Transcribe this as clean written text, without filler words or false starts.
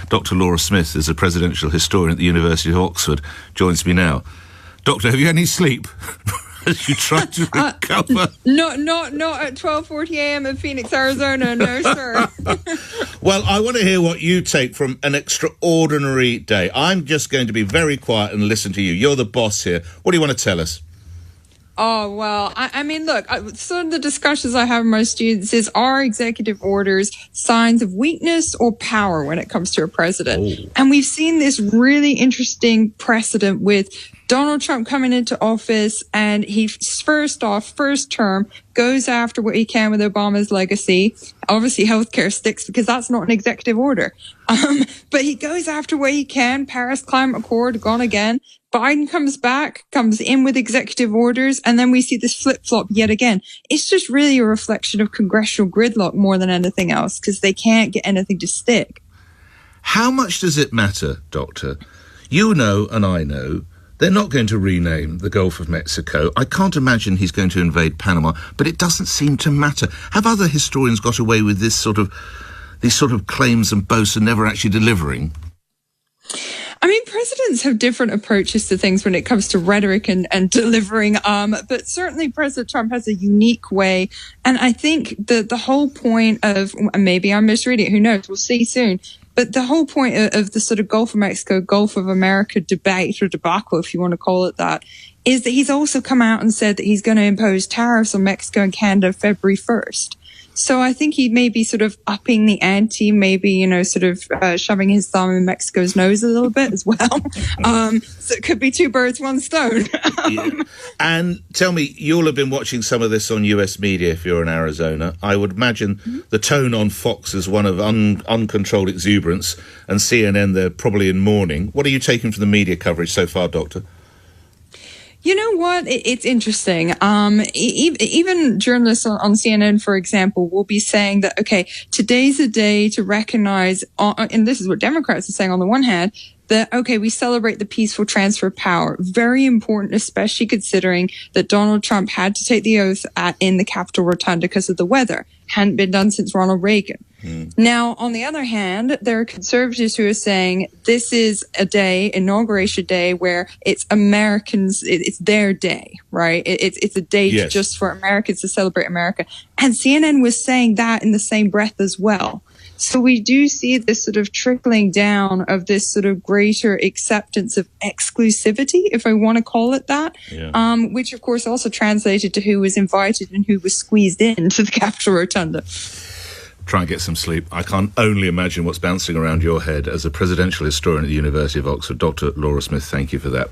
Dr. Laura Smith is a presidential historian at the University of Oxford, joins me now. Doctor, have you had any sleep as you try to recover? Not at 12:40 a.m. in Phoenix, Arizona, no, sir. Well, I want to hear what you take from an extraordinary day. I'm just going to be very quiet and listen to you. You're the boss here. What do you want to tell us? Oh, well, I mean, look, some of the discussions I have with my students is, are executive orders signs of weakness or power when it comes to a president? Oh. And we've seen this really interesting precedent with Donald Trump coming into office, and he first term goes after what he can with Obama's legacy. Obviously, healthcare sticks because that's not an executive order. But he goes after what he can. Paris Climate Accord, gone again. Biden comes in with executive orders, and then we see this flip-flop yet again. It's just really a reflection of congressional gridlock more than anything else, because they can't get anything to stick. How much does it matter, Doctor? You know, and I know, they're not going to rename the Gulf of Mexico. I can't imagine he's going to invade Panama, but it doesn't seem to matter. Have other historians got away with these sort of claims and boasts and never actually delivering? I mean, presidents have different approaches to things when it comes to rhetoric and delivering. But certainly President Trump has a unique way. And I think the whole point of, maybe I'm misreading it, who knows, we'll see soon. But the whole point of the sort of Gulf of Mexico, Gulf of America debate, or debacle, if you want to call it that, is that he's also come out and said that he's going to impose tariffs on Mexico and Canada February 1st. So I think he may be sort of upping the ante, maybe, sort of shoving his thumb in Mexico's nose a little bit as well. So it could be two birds, one stone. Yeah. And tell me, you'll have been watching some of this on US media if you're in Arizona. I would imagine the tone on Fox is one of uncontrolled exuberance, and CNN, they're probably in mourning. What are you taking from the media coverage so far, Doctor? You know what? It's interesting. Even journalists on CNN, for example, will be saying that, okay, today's a day to recognize, and this is what Democrats are saying on the one hand, that, okay, we celebrate the peaceful transfer of power. Very important, especially considering that Donald Trump had to take the oath in the Capitol Rotunda because of the weather. Hadn't been done since Ronald Reagan. Now, on the other hand, there are conservatives who are saying this is a day, inauguration day, where it's Americans, it's their day, right? It's a day just for Americans to celebrate America. And CNN was saying that in the same breath as well. So we do see this sort of trickling down of this sort of greater acceptance of exclusivity, if I want to call it that, which of course also translated to who was invited and who was squeezed into the Capitol Rotunda. Try and get some sleep. I can't only imagine what's bouncing around your head as a presidential historian at the University of Oxford. Dr. Laura Smith, thank you for that.